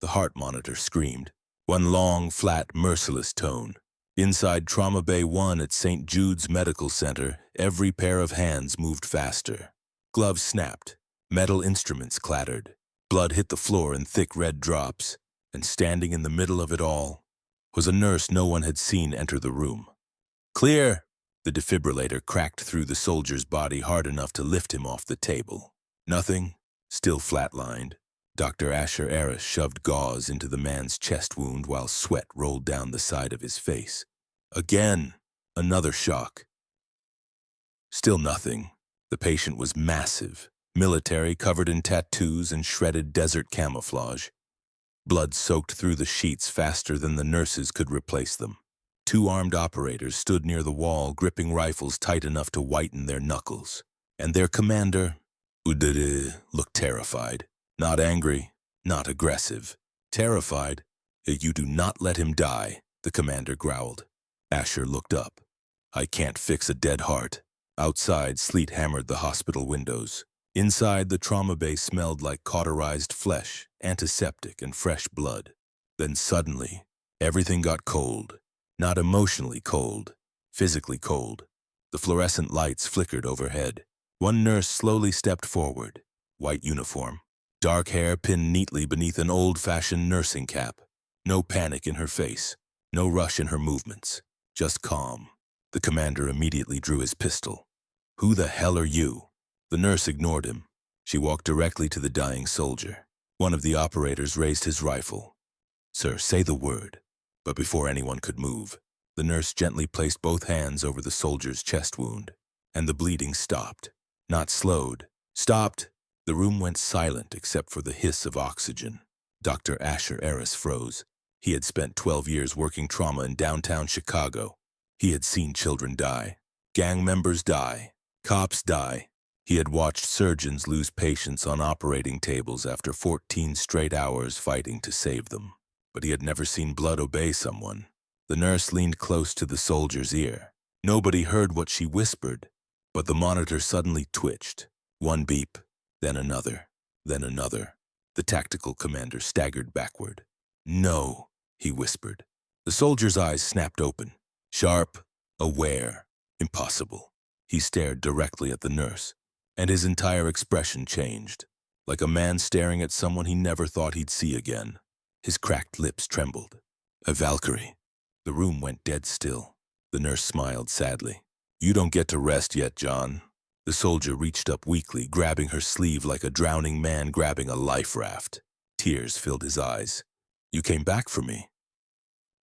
The heart monitor screamed. One long, flat, merciless tone. Inside Trauma Bay 1 at St. Jude's Medical Center, every pair of hands moved faster. Gloves snapped. Metal instruments clattered. Blood hit the floor in thick red drops. And standing in the middle of it all was a nurse no one had seen enter the room. "Clear!" The defibrillator cracked through the soldier's body hard enough to lift him off the table. Nothing, still flatlined. Dr. Asher Aris shoved gauze into the man's chest wound while sweat rolled down the side of his face. Again, another shock. Still nothing. The patient was massive, military, covered in tattoos and shredded desert camouflage. Blood soaked through the sheets faster than the nurses could replace them. Two armed operators stood near the wall, gripping rifles tight enough to whiten their knuckles. And their commander, Udere, looked terrified. Not angry, not aggressive. Terrified. "You do not let him die," the commander growled. Asher looked up. "I can't fix a dead heart." Outside, sleet hammered the hospital windows. Inside, the trauma bay smelled like cauterized flesh, antiseptic, and fresh blood. Then suddenly, everything got cold. Not emotionally cold, physically cold. The fluorescent lights flickered overhead. One nurse slowly stepped forward. White uniform. Dark hair pinned neatly beneath an old-fashioned nursing cap. No panic in her face. No rush in her movements. Just calm. The commander immediately drew his pistol. "Who the hell are you?" The nurse ignored him. She walked directly to the dying soldier. One of the operators raised his rifle. "Sir, say the word." But before anyone could move, the nurse gently placed both hands over the soldier's chest wound, and the bleeding stopped. Not slowed. Stopped. The room went silent except for the hiss of oxygen. Dr. Asher Aris froze. He had spent 12 years working trauma in downtown Chicago. He had seen children die. Gang members die. Cops die. He had watched surgeons lose patients on operating tables after 14 straight hours fighting to save them. But he had never seen blood obey someone. The nurse leaned close to the soldier's ear. Nobody heard what she whispered, but the monitor suddenly twitched. One beep, then another, then another. The tactical commander staggered backward. "No," he whispered. The soldier's eyes snapped open. Sharp, aware, impossible. He stared directly at the nurse, and his entire expression changed, like a man staring at someone he never thought he'd see again. His cracked lips trembled. "A Valkyrie." The room went dead still. The nurse smiled sadly. "You don't get to rest yet, John." The soldier reached up weakly, grabbing her sleeve like a drowning man grabbing a life raft. Tears filled his eyes. "You came back for me."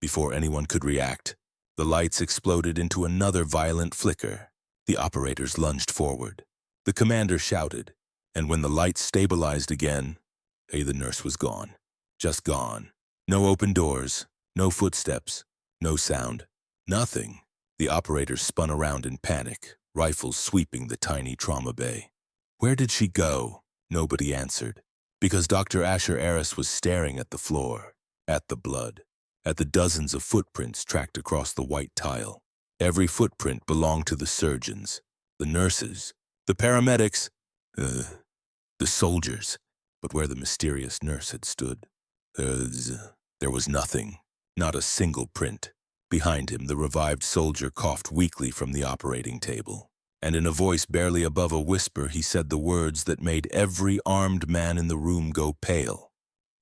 Before anyone could react, the lights exploded into another violent flicker. The operators lunged forward. The commander shouted, and when the lights stabilized again, the nurse was gone. Just gone. No open doors, no footsteps, no sound, nothing. The operators spun around in panic, rifles sweeping the tiny trauma bay. Where did she go? Nobody answered, because Dr. Asher Aris was staring at the floor, at the blood, at the dozens of footprints tracked across the white tile. Every footprint belonged to the surgeons, the nurses, the paramedics, the soldiers. But where the mysterious nurse had stood, there was nothing, not a single print. Behind him, the revived soldier coughed weakly from the operating table, and in a voice barely above a whisper, he said the words that made every armed man in the room go pale.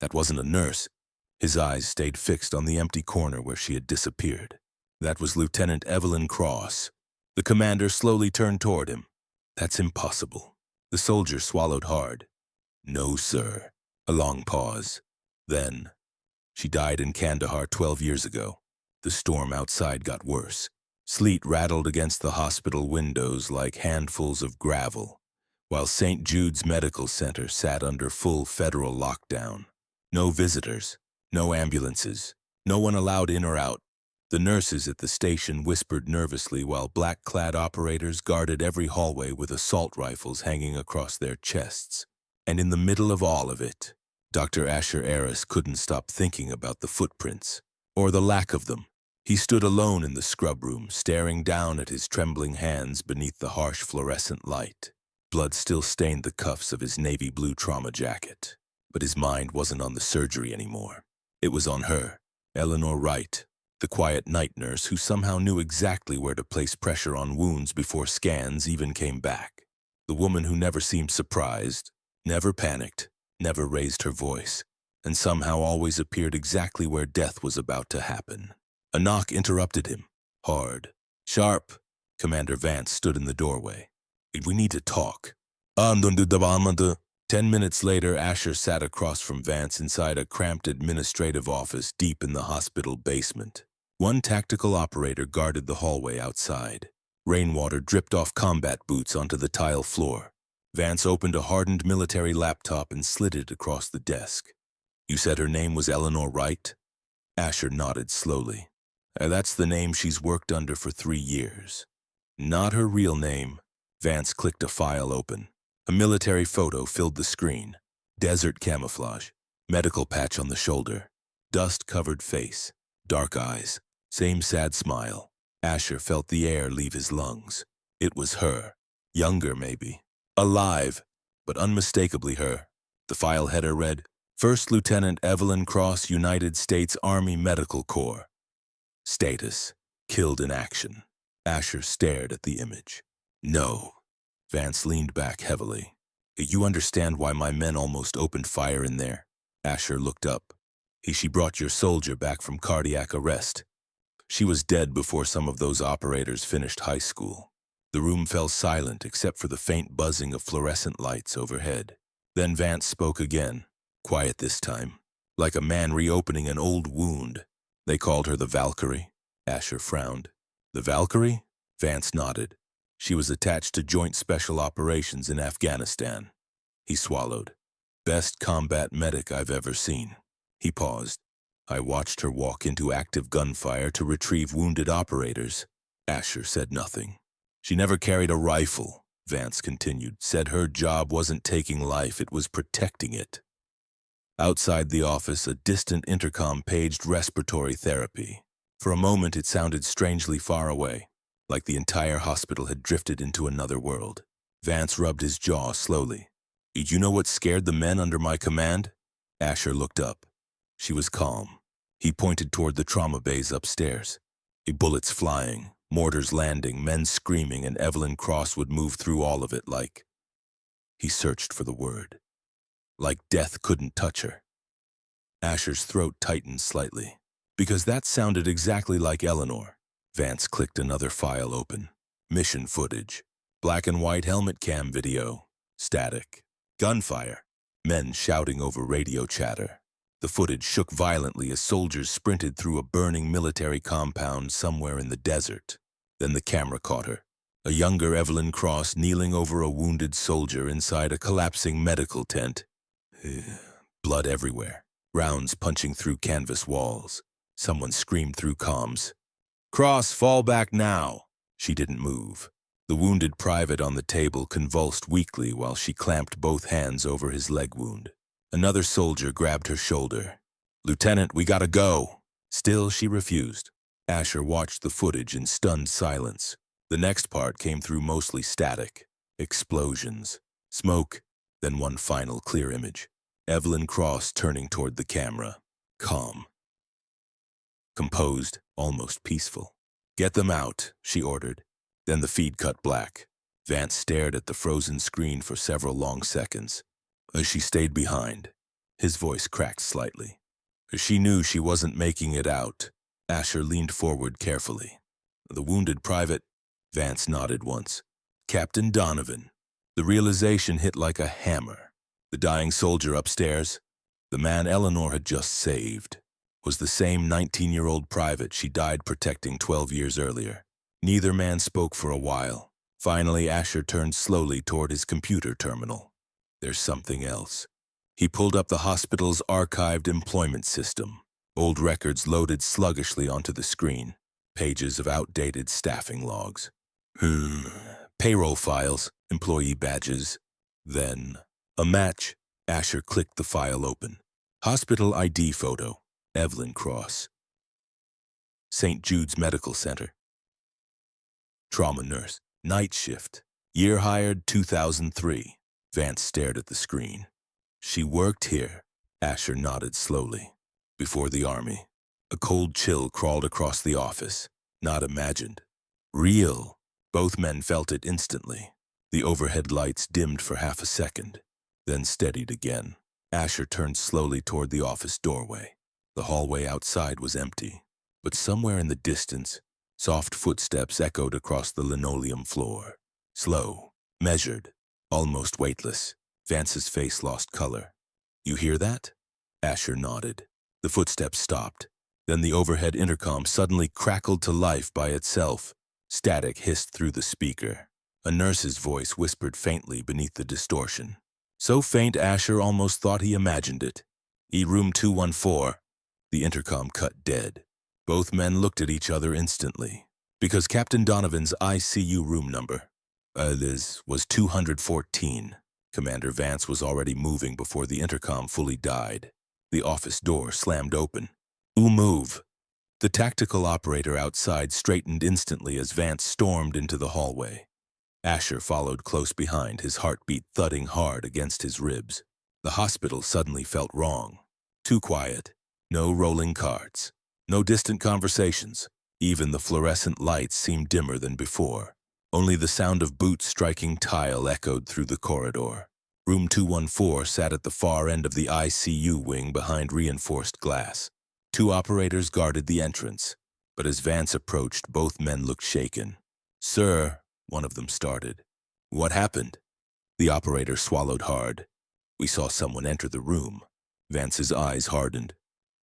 That wasn't a nurse. His eyes stayed fixed on the empty corner where she had disappeared. That was Lieutenant Evelyn Cross. The commander slowly turned toward him. "That's impossible." The soldier swallowed hard. "No, sir." A long pause. Then, "She died in Kandahar 12 years ago." The storm outside got worse. Sleet rattled against the hospital windows like handfuls of gravel, while St. Jude's Medical Center sat under full federal lockdown. No visitors, no ambulances, no one allowed in or out. The nurses at the station whispered nervously while black-clad operators guarded every hallway with assault rifles hanging across their chests. And in the middle of all of it, Dr. Asher Aris couldn't stop thinking about the footprints, or the lack of them. He stood alone in the scrub room, staring down at his trembling hands beneath the harsh fluorescent light. Blood still stained the cuffs of his navy blue trauma jacket, But his mind wasn't on the surgery anymore. It was on her, Eleanor Wright, the quiet night nurse who somehow knew exactly where to place pressure on wounds before scans even came back. The woman who never seemed surprised, never panicked, never raised her voice, and somehow always appeared exactly where death was about to happen. A knock interrupted him. Hard. Sharp. Commander Vance stood in the doorway. We need to talk. 10 minutes later, Asher sat across from Vance inside a cramped administrative office deep in the hospital basement. One tactical operator guarded the hallway outside. Rainwater dripped off combat boots onto the tile floor. Vance opened a hardened military laptop and slid it across the desk. You said her name was Eleanor Wright? Asher nodded slowly. That's the name she's worked under for 3 years. Not her real name. Vance clicked a file open. A military photo filled the screen. Desert camouflage. Medical patch on the shoulder. Dust-covered face. Dark eyes. Same sad smile. Asher felt the air leave his lungs. It was her. Younger, maybe. Alive, but unmistakably her. The file header read, First Lieutenant Evelyn Cross, United States Army Medical Corps. Status, killed in action. Asher stared at the image. No. Vance leaned back heavily. You understand why my men almost opened fire in there? Asher looked up. She brought your soldier back from cardiac arrest. She was dead before some of those operators finished high school. The room fell silent except for the faint buzzing of fluorescent lights overhead. Then Vance spoke again, quiet this time, like a man reopening an old wound. They called her the Valkyrie. Asher frowned. The Valkyrie? Vance nodded. She was attached to Joint Special Operations in Afghanistan. He swallowed. Best combat medic I've ever seen. He paused. I watched her walk into active gunfire to retrieve wounded operators. Asher said nothing. She never carried a rifle, Vance continued. Said her job wasn't taking life, it was protecting it. Outside the office, a distant intercom paged respiratory therapy. For a moment, it sounded strangely far away, like the entire hospital had drifted into another world. Vance rubbed his jaw slowly. Did you know what scared the men under my command? Asher looked up. She was calm. He pointed toward the trauma bays upstairs. Bullets flying, mortars landing, men screaming, and Evelyn Cross would move through all of it like... He searched for the word. Like death couldn't touch her. Asher's throat tightened slightly. Because that sounded exactly like Eleanor. Vance clicked another file open. Mission footage. Black and white helmet cam video. Static. Gunfire. Men shouting over radio chatter. The footage shook violently as soldiers sprinted through a burning military compound somewhere in the desert. Then the camera caught her. A younger Evelyn Cross kneeling over a wounded soldier inside a collapsing medical tent. Blood everywhere. Rounds punching through canvas walls. Someone screamed through comms. Cross, fall back now. She didn't move. The wounded private on the table convulsed weakly while she clamped both hands over his leg wound. Another soldier grabbed her shoulder. Lieutenant, we gotta go. Still, she refused. Asher watched the footage in stunned silence. The next part came through mostly static. Explosions. Smoke. Then one final clear image. Evelyn Cross turning toward the camera. Calm. Composed, almost peaceful. Get them out, she ordered. Then the feed cut black. Vance stared at the frozen screen for several long seconds. She stayed behind. His voice cracked slightly. She knew she wasn't making it out. Asher leaned forward carefully. The wounded private, Vance nodded once. Captain Donovan. The realization hit like a hammer. The dying soldier upstairs, the man Eleanor had just saved, was the same 19-year-old private she died protecting 12 years earlier. Neither man spoke for a while. Finally, Asher turned slowly toward his computer terminal. There's something else. He pulled up the hospital's archived employment system. Old records loaded sluggishly onto the screen. Pages of outdated staffing logs. Payroll files, employee badges. Then, a match. Asher clicked the file open. Hospital ID photo. Evelyn Cross. St. Jude's Medical Center. Trauma nurse. Night shift. Year hired 2003. Vance stared at the screen. She worked here. Asher nodded slowly. Before the army. A cold chill crawled across the office. Not imagined. Real. Both men felt it instantly. The overhead lights dimmed for half a second, then steadied again. Asher turned slowly toward the office doorway. The hallway outside was empty, but somewhere in the distance, soft footsteps echoed across the linoleum floor. Slow, measured, almost weightless. Vance's face lost color. "You hear that?" Asher nodded. The footsteps stopped. Then the overhead intercom suddenly crackled to life by itself. Static hissed through the speaker. A nurse's voice whispered faintly beneath the distortion. So faint Asher almost thought he imagined it. "Room 214. The intercom cut dead. Both men looked at each other instantly, because Captain Donovan's ICU room number was 214. Commander Vance was already moving before the intercom fully died. The office door slammed open. Move." The tactical operator outside straightened instantly as Vance stormed into the hallway. Asher followed close behind, his heartbeat thudding hard against his ribs. The hospital suddenly felt wrong. Too quiet. No rolling carts. No distant conversations. Even the fluorescent lights seemed dimmer than before. Only the sound of boots striking tile echoed through the corridor. Room 214 sat at the far end of the ICU wing behind reinforced glass. 2 operators guarded the entrance, but as Vance approached, both men looked shaken. "Sir," one of them started. "What happened?" The operator swallowed hard. "We saw someone enter the room." Vance's eyes hardened.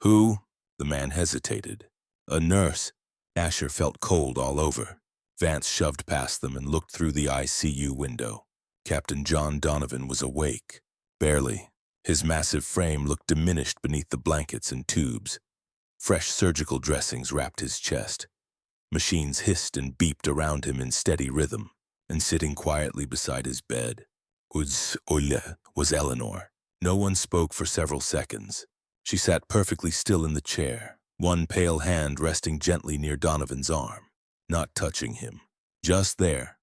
"Who?" The man hesitated. "A nurse." Asher felt cold all over. Vance shoved past them and looked through the ICU window. Captain John Donovan was awake. Barely. His massive frame looked diminished beneath the blankets and tubes. Fresh surgical dressings wrapped his chest. Machines hissed and beeped around him in steady rhythm, and sitting quietly beside his bed was Eleanor. No one spoke for several seconds. She sat perfectly still in the chair, one pale hand resting gently near Donovan's arm, not touching him. Just there,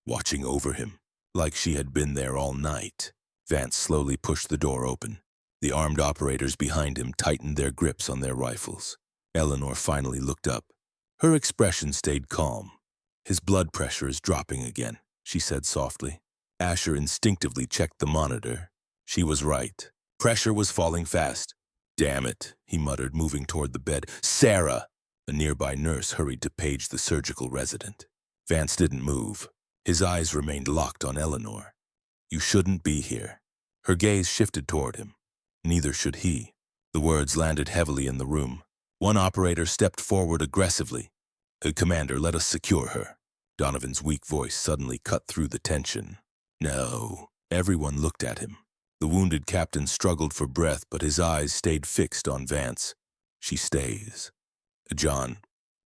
watching over him, like she had been there all night. Vance slowly pushed the door open. The armed operators behind him tightened their grips on their rifles. Eleanor finally looked up. Her expression stayed calm. "His blood pressure is dropping again," she said softly. Asher instinctively checked the monitor. She was right. Pressure was falling fast. "Damn it," he muttered, moving toward the bed. "Sarah!" A nearby nurse hurried to page the surgical resident. Vance didn't move. His eyes remained locked on Eleanor. "You shouldn't be here." Her gaze shifted toward him. Neither should he. The words landed heavily in the room. One operator stepped forward aggressively. "Commander, let us secure her." Donovan's weak voice suddenly cut through the tension. "No." Everyone looked at him. The wounded captain struggled for breath, but his eyes stayed fixed on Vance. "She stays." "John,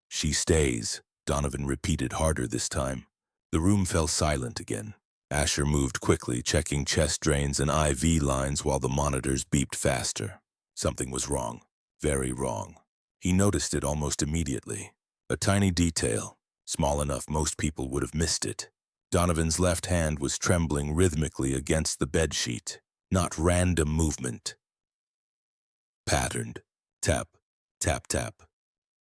she stays," Donovan repeated harder this time. The room fell silent again. Asher moved quickly, checking chest drains and IV lines while the monitors beeped faster. Something was wrong. Very wrong. He noticed it almost immediately. A tiny detail, small enough most people would have missed it. Donovan's left hand was trembling rhythmically against the bedsheet. Not random movement. Patterned. Tap, tap, tap.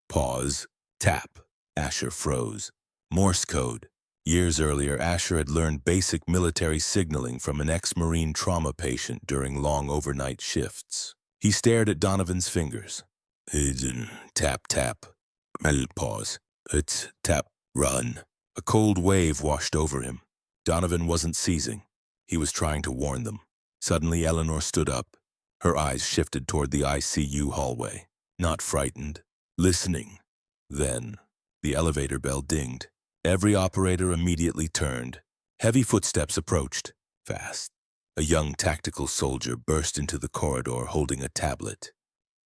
Pause, tap. Asher froze. Morse code. Years earlier, Asher had learned basic military signaling from an ex-Marine trauma patient during long overnight shifts. He stared at Donovan's fingers. Tap, tap. Pause. It's tap, run. A cold wave washed over him. Donovan wasn't seizing. He was trying to warn them. Suddenly, Eleanor stood up. Her eyes shifted toward the ICU hallway. Not frightened. Listening. Then, the elevator bell dinged. Every operator immediately turned. Heavy footsteps approached. Fast. A young tactical soldier burst into the corridor holding a tablet.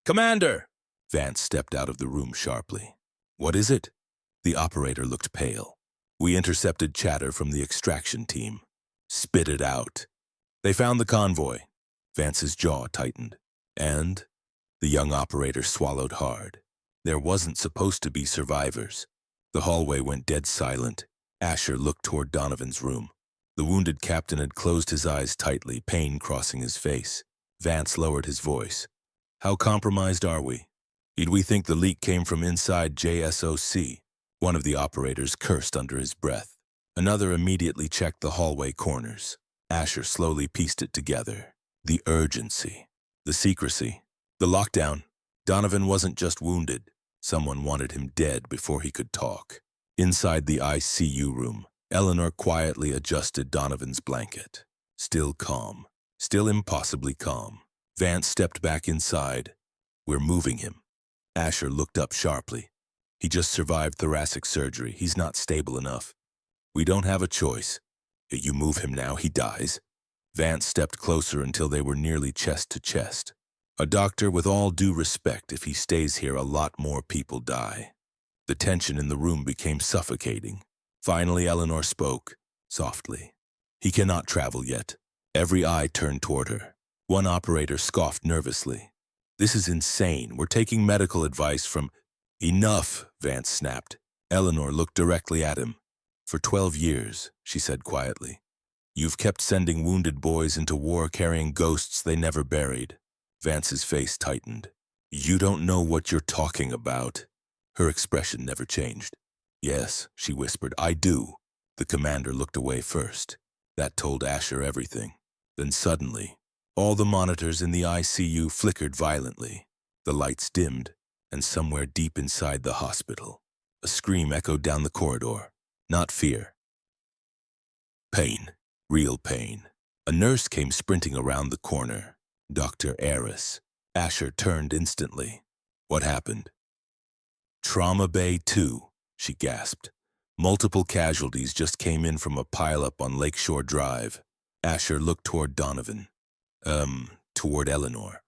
"Commander!" Vance stepped out of the room sharply. "What is it?" The operator looked pale. "We intercepted chatter from the extraction team." "Spit it out." "They found the convoy." Vance's jaw tightened. "And?" The young operator swallowed hard. There wasn't supposed to be survivors. The hallway went dead silent. Asher looked toward Donovan's room. The wounded captain had closed his eyes tightly, pain crossing his face. Vance lowered his voice. How compromised are we? Did we think the leak came from inside JSOC? One of the operators cursed under his breath. Another immediately checked the hallway corners. Asher slowly pieced it together. The urgency, the secrecy, the lockdown. Donovan wasn't just wounded. Someone wanted him dead before he could talk. Inside the ICU room, Eleanor quietly adjusted Donovan's blanket. Still calm. Still impossibly calm. Vance stepped back inside. We're moving him. Asher looked up sharply. He just survived thoracic surgery. He's not stable enough. We don't have a choice. You move him now, he dies. Vance stepped closer until they were nearly chest to chest. A doctor, with all due respect, if he stays here, a lot more people die. The tension in the room became suffocating. Finally, Eleanor spoke, softly. He cannot travel yet. Every eye turned toward her. One operator scoffed nervously. This is insane. We're taking medical advice from... Enough, Vance snapped. Eleanor looked directly at him. For 12 years, she said quietly. You've kept sending wounded boys into war carrying ghosts they never buried. Vance's face tightened. You don't know what you're talking about. Her expression never changed. Yes, she whispered, I do. The commander looked away first. That told Asher everything. Then suddenly, all the monitors in the ICU flickered violently. The lights dimmed, and somewhere deep inside the hospital, a scream echoed down the corridor. Not fear. Pain. Real pain. A nurse came sprinting around the corner. Dr. Aris. Asher turned instantly. What happened? Trauma Bay 2, she gasped. Multiple casualties just came in from a pileup on Lakeshore Drive. Asher looked toward Donovan. Toward Eleanor.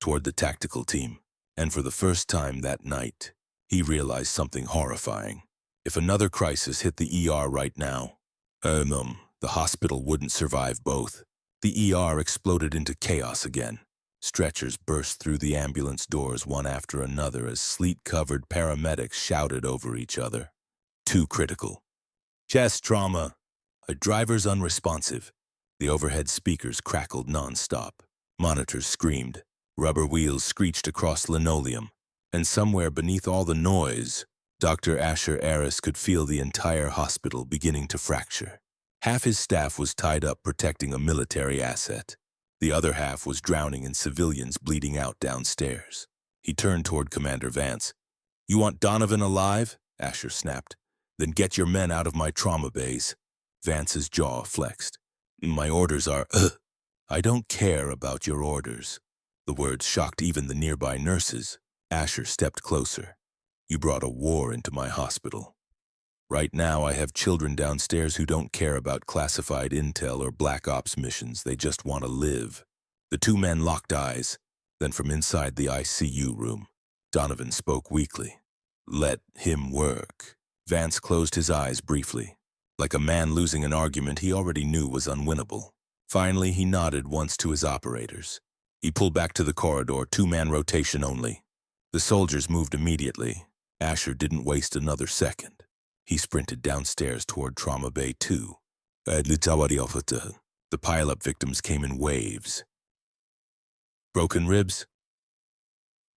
Toward the tactical team. And for the first time that night, he realized something horrifying. If another crisis hit the ER right now, the hospital wouldn't survive both. The ER exploded into chaos again. Stretchers burst through the ambulance doors one after another as sleet-covered paramedics shouted over each other. Too critical. Chest trauma. A driver's unresponsive. The overhead speakers crackled non-stop. Monitors screamed. Rubber wheels screeched across linoleum. And somewhere beneath all the noise, Dr. Asher Aris could feel the entire hospital beginning to fracture. Half his staff was tied up protecting a military asset. The other half was drowning in civilians bleeding out downstairs. He turned toward Commander Vance. You want Donovan alive? Asher snapped. Then get your men out of my trauma bays. Vance's jaw flexed. My orders are... I don't care about your orders. The words shocked even the nearby nurses. Asher stepped closer. You brought a war into my hospital. Right now I have children downstairs who don't care about classified intel or black ops missions. They just want to live. The two men locked eyes. Then from inside the ICU room, Donovan spoke weakly. Let him work. Vance closed his eyes briefly. Like a man losing an argument he already knew was unwinnable. Finally, he nodded once to his operators. He pulled back to the corridor, two-man rotation only. The soldiers moved immediately. Asher didn't waste another second. He sprinted downstairs toward Trauma Bay 2. The pileup victims came in waves. Broken ribs,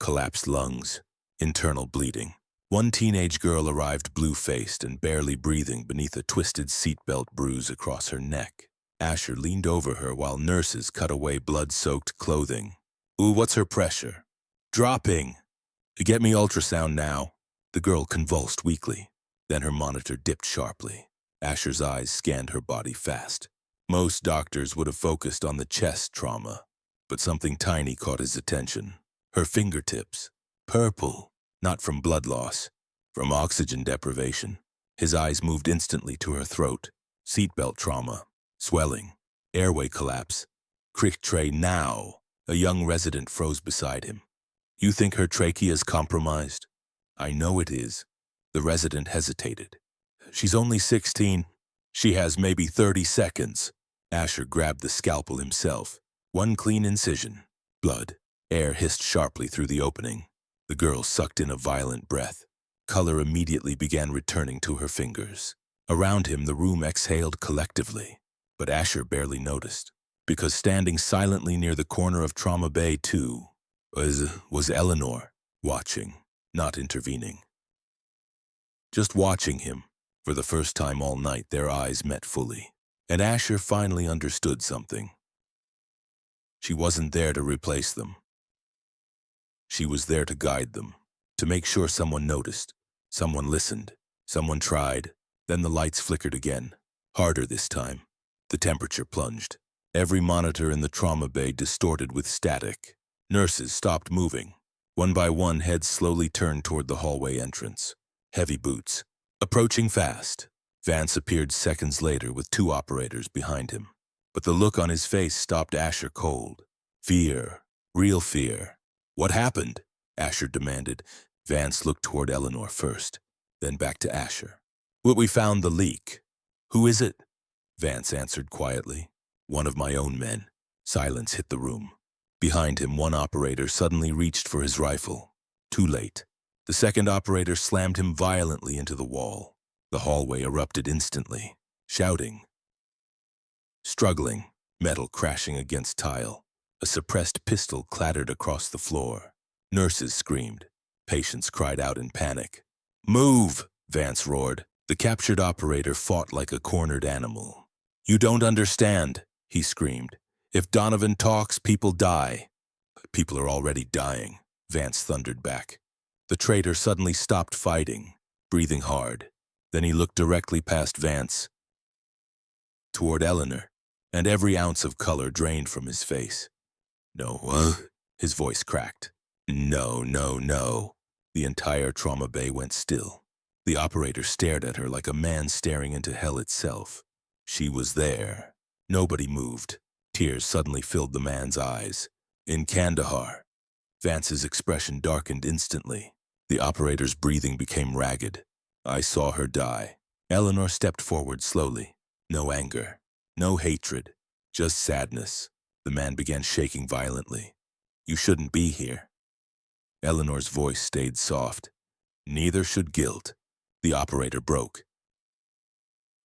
collapsed lungs, internal bleeding. One teenage girl arrived blue-faced and barely breathing beneath a twisted seatbelt bruise across her neck. Asher leaned over her while nurses cut away blood-soaked clothing. Ooh, what's her pressure? Dropping! Get me ultrasound now. The girl convulsed weakly. Then her monitor dipped sharply. Asher's eyes scanned her body fast. Most doctors would have focused on the chest trauma, but something tiny caught his attention. Her fingertips. Purple. Not from blood loss. From oxygen deprivation. His eyes moved instantly to her throat. Seatbelt trauma. Swelling. Airway collapse. Crick tray now. A young resident froze beside him. You think her trachea is compromised? I know it is. The resident hesitated. She's only 16. She has maybe 30 seconds. Asher grabbed the scalpel himself. One clean incision. Blood. Air hissed sharply through the opening. The girl sucked in a violent breath. Color immediately began returning to her fingers. Around him, the room exhaled collectively, but Asher barely noticed. because standing silently near the corner of Trauma Bay 2 was Eleanor, watching, not intervening. Just watching him. For the first time all night, their eyes met fully, and Asher finally understood something. She wasn't there to replace them. She was there to guide them, to make sure someone noticed, someone listened, someone tried. Then the lights flickered again, harder this time. The temperature plunged. Every monitor in the trauma bay distorted with static. Nurses stopped moving. One by one, heads slowly turned toward the hallway entrance. Heavy boots. Approaching fast. Vance appeared seconds later with 2 operators behind him. But the look on his face stopped Asher cold. Fear. Real fear. What happened? Asher demanded. Vance looked toward Eleanor first, then back to Asher. We found the leak. Who is it? Vance answered quietly. One of my own men. Silence hit the room. Behind him, one operator suddenly reached for his rifle. Too late. The second operator slammed him violently into the wall. The hallway erupted instantly, shouting. Struggling, metal crashing against tile. A suppressed pistol clattered across the floor. Nurses screamed. Patients cried out in panic. Move! Vance roared. The captured operator fought like a cornered animal. You don't understand, he screamed. If Donovan talks, people die. People are already dying, Vance thundered back. The traitor suddenly stopped fighting, breathing hard. Then he looked directly past Vance, toward Eleanor, and every ounce of color drained from his face. No, his voice cracked. No. The entire trauma bay went still. The operator stared at her like a man staring into hell itself. She was there. Nobody moved. Tears suddenly filled the man's eyes. In Kandahar. Vance's expression darkened instantly. The operator's breathing became ragged. I saw her die. Eleanor stepped forward slowly. No anger. No hatred. Just sadness. The man began shaking violently. You shouldn't be here. Eleanor's voice stayed soft. Neither should guilt. The operator broke.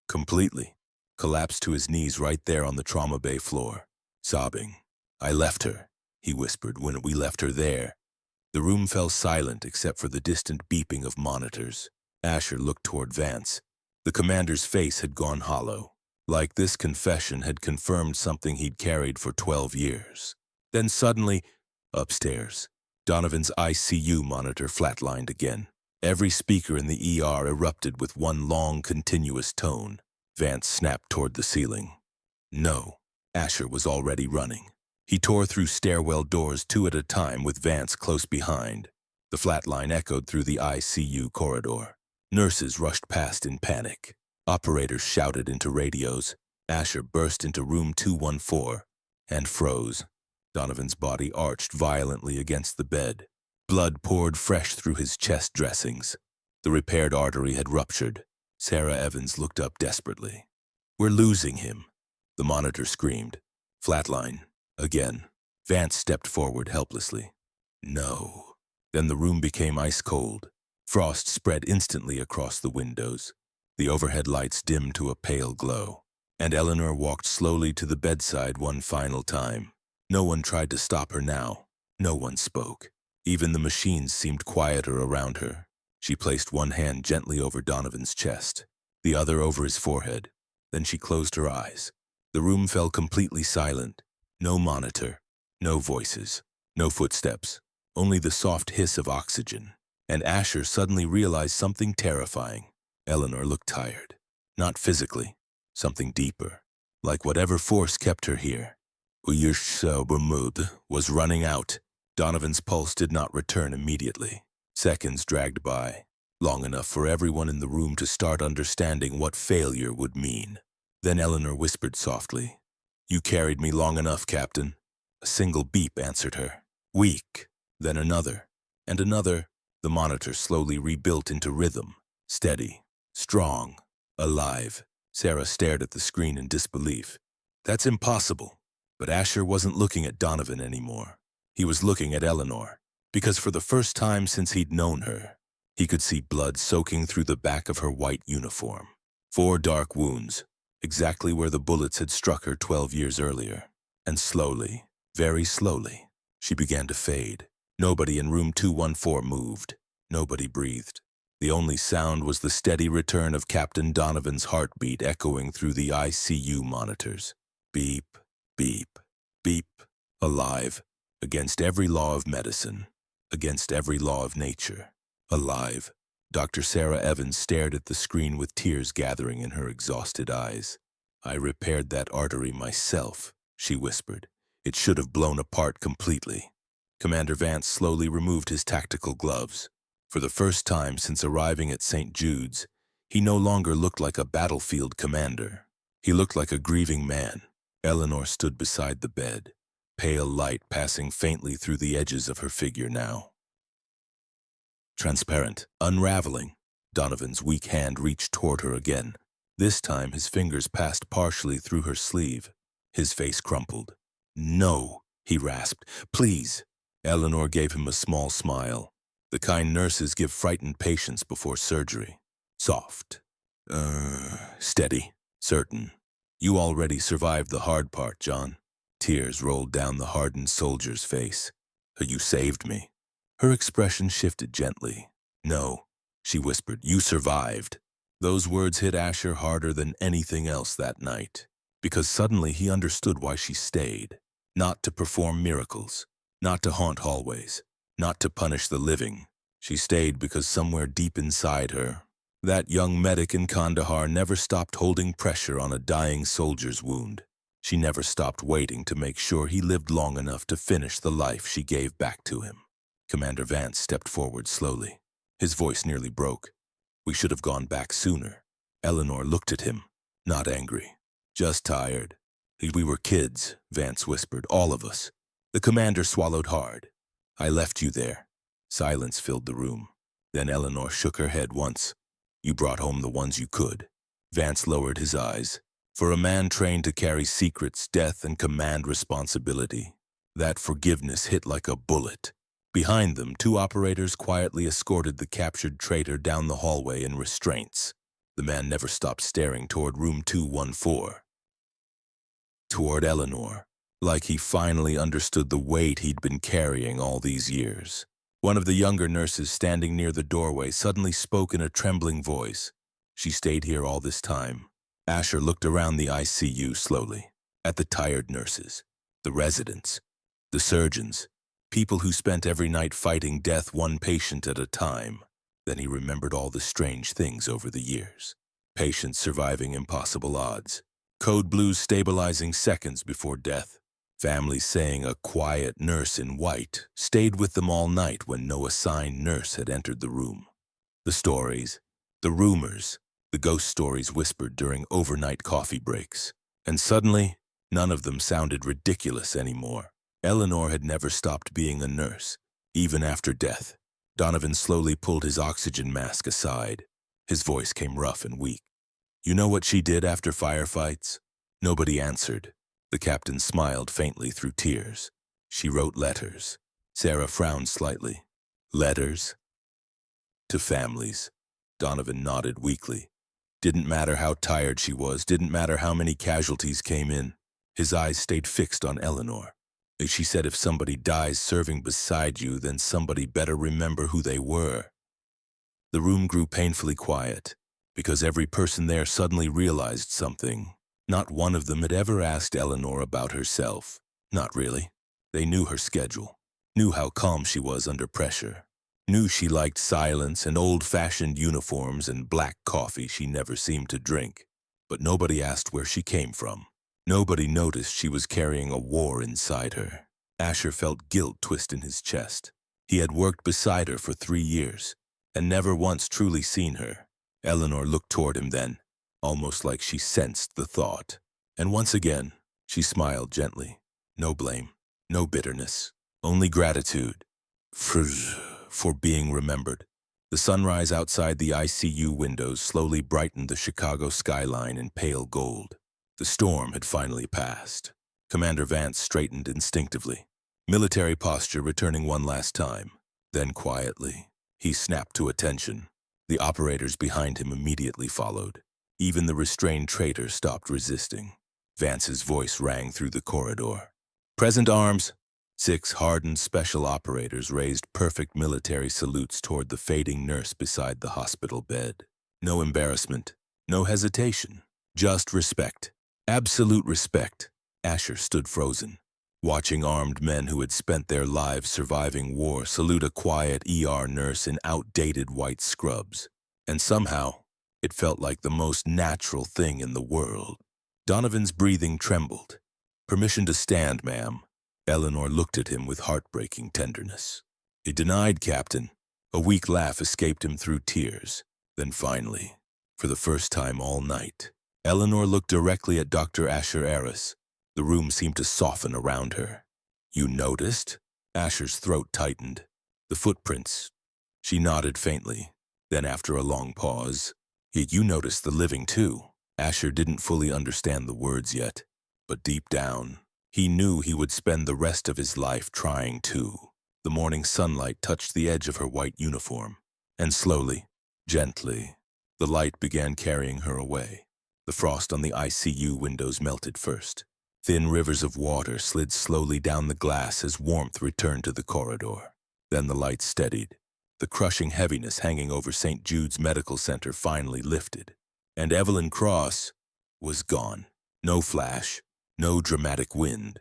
Completely. Collapsed to his knees right there on the trauma bay floor. Sobbing. I left her, he whispered, when we left her there. The room fell silent except for the distant beeping of monitors. Asher looked toward Vance. The commander's face had gone hollow. Like this confession had confirmed something he'd carried for 12 years. Then suddenly, upstairs, Donovan's ICU monitor flatlined again. Every speaker in the ER erupted with one long, continuous tone. Vance snapped toward the ceiling. No, Asher was already running. He tore through stairwell doors 2 at a time with Vance close behind. The flatline echoed through the ICU corridor. Nurses rushed past in panic. Operators shouted into radios. Asher burst into room 214 and froze. Donovan's body arched violently against the bed. Blood poured fresh through his chest dressings. The repaired artery had ruptured. Sarah Evans looked up desperately. We're losing him, the monitor screamed. Flatline. Again. Vance stepped forward helplessly. No. Then the room became ice cold. Frost spread instantly across the windows. The overhead lights dimmed to a pale glow. And Eleanor walked slowly to the bedside one final time. No one tried to stop her now. No one spoke. Even the machines seemed quieter around her. She placed one hand gently over Donovan's chest, the other over his forehead. Then she closed her eyes. The room fell completely silent. No monitor, no voices, no footsteps, only the soft hiss of oxygen. And Asher suddenly realized something terrifying. Eleanor looked tired. Not physically, something deeper, like whatever force kept her here. Bermuda was running out. Donovan's pulse did not return immediately. Seconds dragged by, long enough for everyone in the room to start understanding what failure would mean. Then Eleanor whispered softly, You carried me long enough, Captain. A single beep answered her. Weak. Then another. And another. The monitor slowly rebuilt into rhythm. Steady. Strong. Alive. Sarah stared at the screen in disbelief. That's impossible. But Asher wasn't looking at Donovan anymore. He was looking at Eleanor. Because for the first time since he'd known her, he could see blood soaking through the back of her white uniform. 4 dark wounds. Exactly where the bullets had struck her 12 years earlier. And slowly, very slowly, she began to fade. Nobody in room 214 moved. Nobody breathed. The only sound was the steady return of Captain Donovan's heartbeat echoing through the ICU monitors. Beep, beep, beep. Alive, against every law of medicine, against every law of nature. Alive. Dr. Sarah Evans stared at the screen with tears gathering in her exhausted eyes. "I repaired that artery myself," she whispered. "It should have blown apart completely." Commander Vance slowly removed his tactical gloves. For the first time since arriving at St. Jude's, he no longer looked like a battlefield commander. He looked like a grieving man. Eleanor stood beside the bed, pale light passing faintly through the edges of her figure now. Transparent, unraveling. Donovan's weak hand reached toward her again. This time his fingers passed partially through her sleeve. His face crumpled. "No," he rasped. "Please." Eleanor gave him a small smile. The kind nurses give frightened patients before surgery. Soft. Steady. Certain. "You already survived the hard part, John." Tears rolled down the hardened soldier's face. "You saved me." Her expression shifted gently. "No," she whispered, "you survived." Those words hit Asher harder than anything else that night, because suddenly he understood why she stayed. Not to perform miracles, not to haunt hallways, not to punish the living. She stayed because somewhere deep inside her, that young medic in Kandahar never stopped holding pressure on a dying soldier's wound. She never stopped waiting to make sure he lived long enough to finish the life she gave back to him. Commander Vance stepped forward slowly. His voice nearly broke. "We should have gone back sooner." Eleanor looked at him, not angry, just tired. "We were kids," Vance whispered, "all of us." The commander swallowed hard. "I left you there." Silence filled the room. Then Eleanor shook her head once. "You brought home the ones you could." Vance lowered his eyes. For a man trained to carry secrets, death, and command responsibility, that forgiveness hit like a bullet. Behind them, two operators quietly escorted the captured traitor down the hallway in restraints. The man never stopped staring toward room 214. Toward Eleanor, like he finally understood the weight he'd been carrying all these years. One of the younger nurses standing near the doorway suddenly spoke in a trembling voice. "She stayed here all this time." Asher looked around the ICU slowly, at the tired nurses, the residents, the surgeons, people who spent every night fighting death one patient at a time. Then he remembered all the strange things over the years. Patients surviving impossible odds. Code blues stabilizing seconds before death. Families saying a quiet nurse in white stayed with them all night when no assigned nurse had entered the room. The stories, the rumors, the ghost stories whispered during overnight coffee breaks. And suddenly, none of them sounded ridiculous anymore. Eleanor had never stopped being a nurse, even after death. Donovan slowly pulled his oxygen mask aside. His voice came rough and weak. "You know what she did after firefights?" Nobody answered. The captain smiled faintly through tears. "She wrote letters." Sarah frowned slightly. "Letters?" "To families." Donovan nodded weakly. Didn't matter how tired she was, didn't matter how many casualties came in. His eyes stayed fixed on Eleanor. She said if somebody dies serving beside you, then somebody better remember who they were. The room grew painfully quiet, because every person there suddenly realized something. Not one of them had ever asked Eleanor about herself. Not really. They knew her schedule, knew how calm she was under pressure, knew she liked silence and old-fashioned uniforms and black coffee she never seemed to drink. But nobody asked where she came from. Nobody noticed she was carrying a war inside her. Asher felt guilt twist in his chest. He had worked beside her for 3 years, and never once truly seen her. Eleanor looked toward him then, almost like she sensed the thought. And once again, she smiled gently. No blame, no bitterness, only gratitude for being remembered. The sunrise outside the ICU windows slowly brightened the Chicago skyline in pale gold. The storm had finally passed. Commander Vance straightened instinctively, military posture returning one last time. Then quietly, he snapped to attention. The operators behind him immediately followed. Even the restrained traitor stopped resisting. Vance's voice rang through the corridor. Present arms. 6 hardened special operators raised perfect military salutes toward the fading nurse beside the hospital bed. No embarrassment, no hesitation, just respect. Absolute respect. Asher stood frozen, watching armed men who had spent their lives surviving war salute a quiet ER nurse in outdated white scrubs. And somehow, it felt like the most natural thing in the world. Donovan's breathing trembled. "Permission to stand, ma'am." Eleanor looked at him with heartbreaking tenderness. "He denied, Captain." A weak laugh escaped him through tears. Then finally, for the first time all night, Eleanor looked directly at Dr. Asher Aris. The room seemed to soften around her. "You noticed?" Asher's throat tightened. "The footprints." She nodded faintly. Then after a long pause, "You noticed the living too." Asher didn't fully understand the words yet, but deep down, he knew he would spend the rest of his life trying to. The morning sunlight touched the edge of her white uniform, and slowly, gently, the light began carrying her away. The frost on the ICU windows melted first. Thin rivers of water slid slowly down the glass as warmth returned to the corridor. Then the light steadied. The crushing heaviness hanging over St. Jude's Medical Center finally lifted, and Evelyn Cross was gone. No flash, no dramatic wind,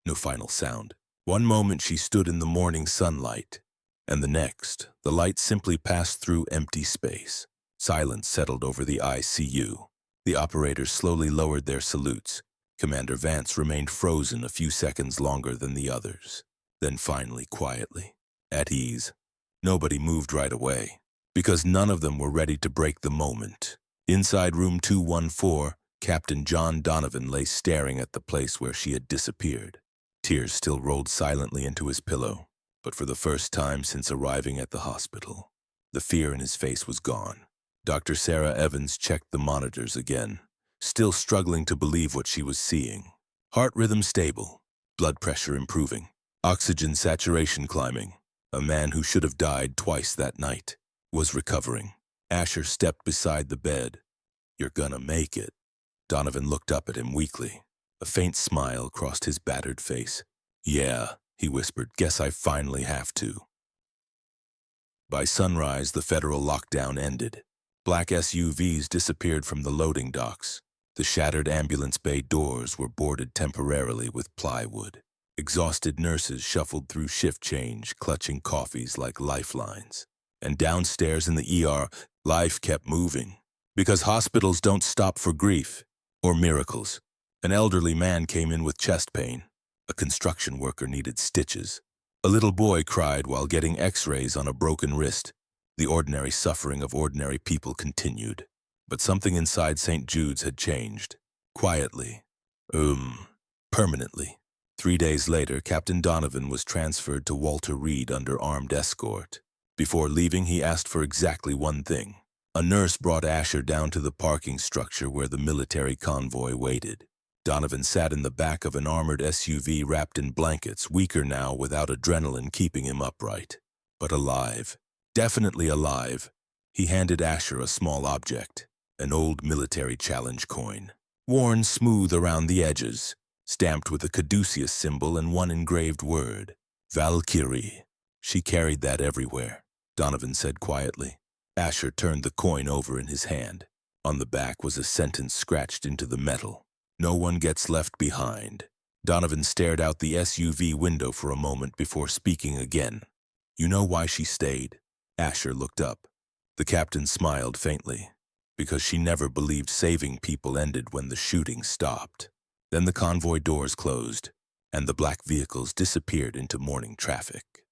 no final sound. One moment she stood in the morning sunlight, and the next, the light simply passed through empty space. Silence settled over the ICU. The operators slowly lowered their salutes. Commander Vance remained frozen a few seconds longer than the others. Then finally, quietly, at ease. Nobody moved right away, because none of them were ready to break the moment. Inside room 214, Captain John Donovan lay staring at the place where she had disappeared. Tears still rolled silently into his pillow, but for the first time since arriving at the hospital, the fear in his face was gone. Dr. Sarah Evans checked the monitors again, still struggling to believe what she was seeing. Heart rhythm stable, blood pressure improving, oxygen saturation climbing. A man who should have died twice that night was recovering. Asher stepped beside the bed. "You're gonna make it." Donovan looked up at him weakly. A faint smile crossed his battered face. "Yeah," he whispered, "guess I finally have to." By sunrise, the federal lockdown ended. Black SUVs disappeared from the loading docks. The shattered ambulance bay doors were boarded temporarily with plywood. Exhausted nurses shuffled through shift change, clutching coffees like lifelines. And downstairs in the ER, life kept moving. Because hospitals don't stop for grief or miracles. An elderly man came in with chest pain. A construction worker needed stitches. A little boy cried while getting x-rays on a broken wrist. The ordinary suffering of ordinary people continued. But something inside St. Jude's had changed. Quietly. Permanently. 3 days later, Captain Donovan was transferred to Walter Reed under armed escort. Before leaving, he asked for exactly one thing. A nurse brought Asher down to the parking structure where the military convoy waited. Donovan sat in the back of an armored SUV wrapped in blankets, weaker now without adrenaline keeping him upright. But alive. Definitely alive. He handed Asher a small object, an old military challenge coin, worn smooth around the edges, stamped with a caduceus symbol and one engraved word, Valkyrie. "She carried that everywhere," Donovan said quietly. Asher turned the coin over in his hand. On the back was a sentence scratched into the metal. "No one gets left behind." Donovan stared out the SUV window for a moment before speaking again. "You know why she stayed?" Asher looked up. The captain smiled faintly. "Because she never believed saving people ended when the shooting stopped." Then the convoy doors closed, and the black vehicles disappeared into morning traffic.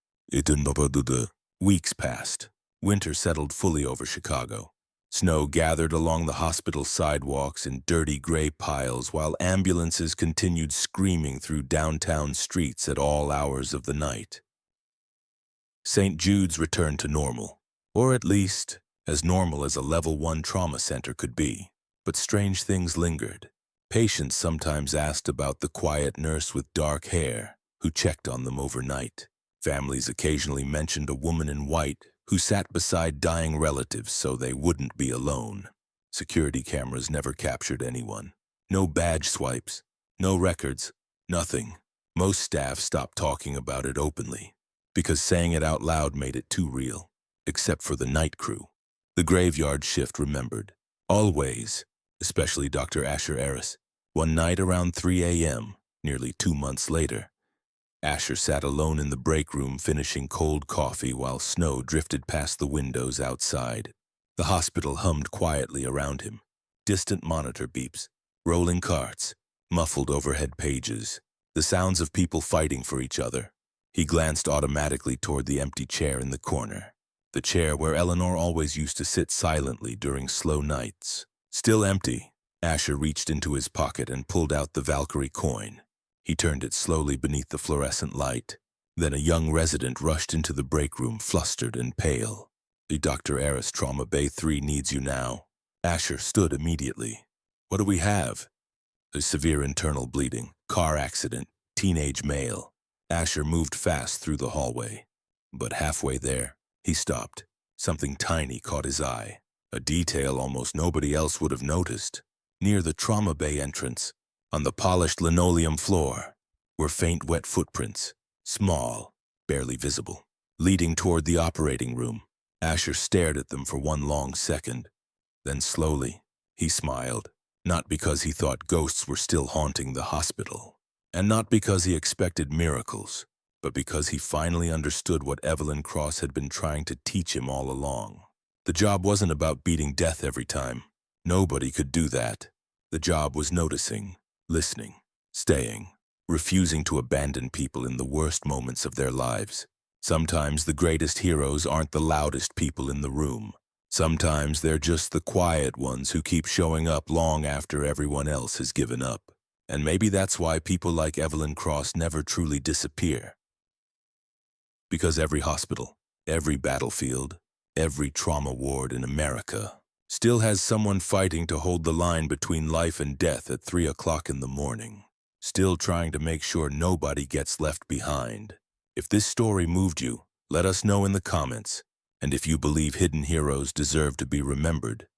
Weeks passed. Winter settled fully over Chicago. Snow gathered along the hospital sidewalks in dirty gray piles while ambulances continued screaming through downtown streets at all hours of the night. St. Jude's returned to normal, or at least as normal as a level 1 trauma center could be. But strange things lingered. Patients sometimes asked about the quiet nurse with dark hair who checked on them overnight. Families occasionally mentioned a woman in white who sat beside dying relatives so they wouldn't be alone. Security cameras never captured anyone. No badge swipes, no records, nothing. Most staff stopped talking about it openly, because saying it out loud made it too real, except for the night crew. The graveyard shift remembered. Always, especially Dr. Asher Eris. One night around 3 a.m., nearly 2 months later, Asher sat alone in the break room finishing cold coffee while snow drifted past the windows outside. The hospital hummed quietly around him. Distant monitor beeps, rolling carts, muffled overhead pages, the sounds of people fighting for each other. He glanced automatically toward the empty chair in the corner, the chair where Eleanor always used to sit silently during slow nights. Still empty, Asher reached into his pocket and pulled out the Valkyrie coin. He turned it slowly beneath the fluorescent light. Then a young resident rushed into the break room, flustered and pale. "The Dr. Eris, Trauma Bay 3 needs you now." Asher stood immediately. "What do we have?" "A severe internal bleeding, car accident, teenage male." Asher moved fast through the hallway. But halfway there, he stopped. Something tiny caught his eye, a detail almost nobody else would have noticed. Near the Trauma Bay entrance, on the polished linoleum floor, were faint wet footprints, small, barely visible, leading toward the operating room. Asher stared at them for one long second. Then slowly, he smiled, not because he thought ghosts were still haunting the hospital, and not because he expected miracles, but because he finally understood what Evelyn Cross had been trying to teach him all along. The job wasn't about beating death every time. Nobody could do that. The job was noticing, listening, staying, refusing to abandon people in the worst moments of their lives. Sometimes the greatest heroes aren't the loudest people in the room. Sometimes they're just the quiet ones who keep showing up long after everyone else has given up. And maybe that's why people like Evelyn Cross never truly disappear. Because every hospital, every battlefield, every trauma ward in America still has someone fighting to hold the line between life and death at 3 o'clock in the morning, still trying to make sure nobody gets left behind. If this story moved you, let us know in the comments. And if you believe hidden heroes deserve to be remembered,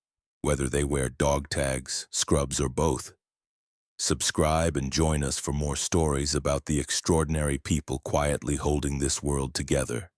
whether they wear dog tags, scrubs, or both, subscribe and join us for more stories about the extraordinary people quietly holding this world together.